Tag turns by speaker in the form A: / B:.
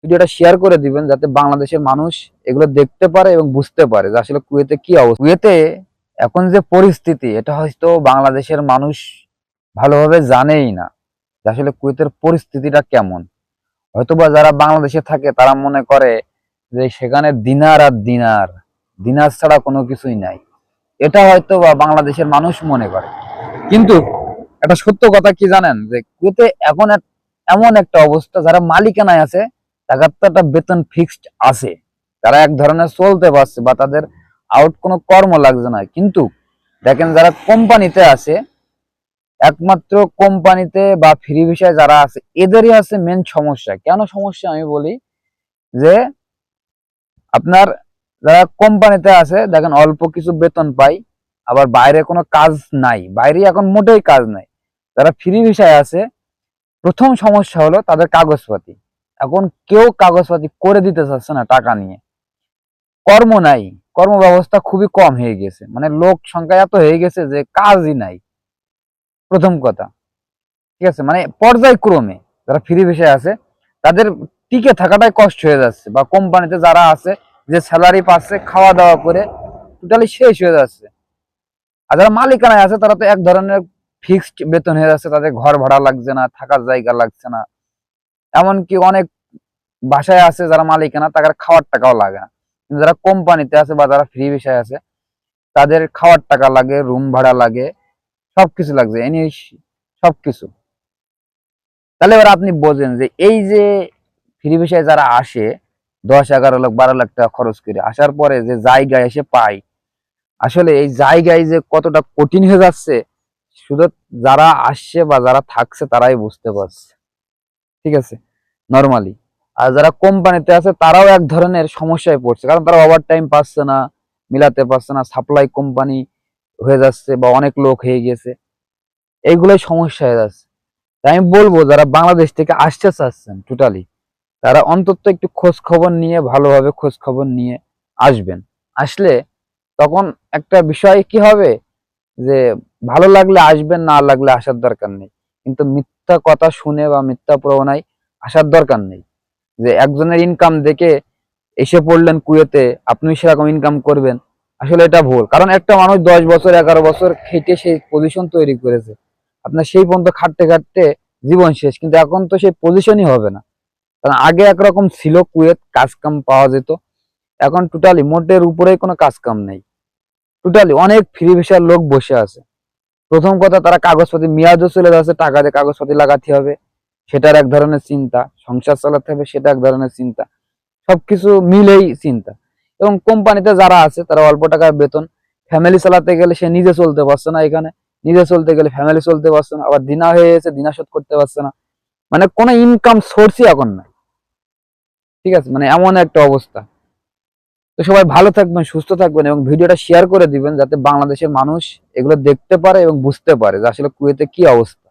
A: ভিডিওটা শেয়ার করে দিবেন যাতে বাংলাদেশের মানুষ এগুলো দেখতে পারে এবং বুঝতে পারে যে আসলে কুয়েতে কি অবস্থা। কুয়েতে এখন যে পরিস্থিতি এটা হয়তো বাংলাদেশের মানুষ ভালোভাবে জানেই না যে আসলে কুয়েতের পরিস্থিতিটা কেমন। হয়তোবা যারা বাংলাদেশে থাকে তারা মনে করে যে সেখানে দিনার আর দিনার, দিনার ছাড়া কোনো কিছুই নাই। এটা হয়তো বা বাংলাদেশের মানুষ মনে করে, কিন্তু একটা সত্য কথা কি জানেন যে কুয়েতে এখন এমন একটা অবস্থা, যারা মালিকানায় আছে তাদের তো একটা বেতন ফিক্সড আছে, তারা এক ধরনের চলতে পারছে বা তাদের আউট কোনো কর্ম লাগছে না। কিন্তু দেখেন যারা কোম্পানিতে আছে, একমাত্র কোম্পানিতে বা ফ্রি ভিসায় যারা আছে এদেরই আছে মেন সমস্যা। কেন সমস্যা আমি বলি যে আপনার যারা কোম্পানিতে আছে দেখেন অল্প কিছু বেতন পায়, আবার বাইরে কোনো কাজ নাই, বাইরে এখন মোটেই কাজ নাই। যারা ফ্রি ভিসায় আছে প্রথম সমস্যা হলো তাদের কাগজপাতি। এখন কেউ কাগজপাতি করে দিতে চাচ্ছে না টাকা নিয়ে। কর্ম নাই, কর্ম ব্যবস্থা খুবই কম হয়ে গেছে, মানে লোক সংখ্যা এত হয়ে গেছে যে কাজই নাই। প্রথম কথা, ঠিক আছে, মানে পর্যায়ক্রমে যারা ফ্রি ভিসায় আছে তাদের টিকে থাকাটাই কষ্ট হয়ে যাচ্ছে, বা কোম্পানিতে যারা আছে যে স্যালারি পাচ্ছে খাওয়া দাওয়া করে টোটালি শেষ হয়ে যাচ্ছে। আর যারা মালিকানায় আছে তারা তো এক ধরনের ফিক্সড বেতন হয়ে যাচ্ছে, তাদের ঘর ভাড়া লাগছে না, থাকার জায়গা লাগছে না। এমনকি অনেক বাসায় আছে যারা মালিকানা তাদের খাওয়ার টাকাও লাগে না। কিন্তু যারা কোম্পানিতে আছে বা যারা ফ্রি ভিসায় আছে তাদের খাওয়ার টাকা লাগে, রুম ভাড়া লাগে, সবকিছু লাগছে, এনে সবকিছু। তাহলে এবার আপনি বোঝেন যে এই যে ফ্রি ভিসায় যারা আসে 10-11 লাখ 12 লাখ টাকা খরচ করে আসার পরে যে জায়গায় এসে পায়, আসলে এই জায়গায় যে কতটা কঠিন হয়ে যাচ্ছে শুধু যারা আসছে বা যারা থাকছে তারাই বুঝতে পারছে, ঠিক আছে, নরমালি। আর যারা কোম্পানিতে আছে তারাও এক ধরনের সমস্যায় পড়ছে, কারণ তারা ওভার টাইম পাচ্ছে না, মিলাতে পারছে না, সাপ্লাই কোম্পানি হয়ে যাচ্ছে বা অনেক লোক হয়ে গেছে, এইগুলোই সমস্যা হয়ে যাচ্ছে। তাই আমি বলবো যারা বাংলাদেশ থেকে আসতে চাচ্ছেন টোটালি, তারা অন্তত একটু খোঁজ খবর নিয়ে, ভালোভাবে খোঁজ খবর নিয়ে আসবেন। আসলে তখন একটা বিষয় কি হবে যে ভালো লাগলে আসবেন, না লাগলে আসার দরকার নেই। কিন্তু মিথ্যা কথা শুনে বা মিথ্যা প্রবণায় আসার দরকার নেই। যে একজনের ইনকাম দেখে এসে পড়লেন কুয়েতে আপনি সেরকম ইনকাম করবেন, আসলে এটা ভুল। কারণ একটা মানুষ 10 বছর 11 বছর খেটে সেই পজিশন তৈরি করেছে, আপনার সেই পর্যন্ত খাটতে খাটতে জীবন শেষ, কিন্তু এখন তো সেই পজিশনই হবে না। কারণ আগে একরকম ছিল কুয়েত, কাজ কাম পাওয়া যেত, এখন টোটালি মোটের উপরেই কোনো কাজ কাম নেই। টোটালি অনেক ফ্রি ভিসার লোক বসে আছে। প্রথম কথা তারা কাগজপাতি মেয়াদও চলে যাচ্ছে, টাকা দিয়ে কাগজপাতি লাগাতে হবে, সেটার এক ধরনের চিন্তা, সংসার চালাতে হবে সেটা এক ধরনের চিন্তা, সবকিছু মিলেই চিন্তা। এবং কোম্পানিতে যারা আছে তারা অল্প টাকার বেতন, ফ্যামিলি চালাতে গেলে সে নিজে চলতে পারছে না, এখানে নিজে চলতে গেলে ফ্যামিলি চলতে পারছে না, আবার দিনা হয়ে গেছে দিনা শোধ করতে পারছে না, মানে কোনো ইনকাম সোর্সই এখন নাই, ঠিক আছে, মানে এমন একটা অবস্থা। তো সবাই ভালো থাকবেন, সুস্থ থাকবেন এবং ভিডিওটা শেয়ার করে দিবেন যাতে বাংলাদেশের মানুষ এগুলো দেখতে পারে এবং বুঝতে পারে যে আসলে কুয়েতে কি অবস্থা।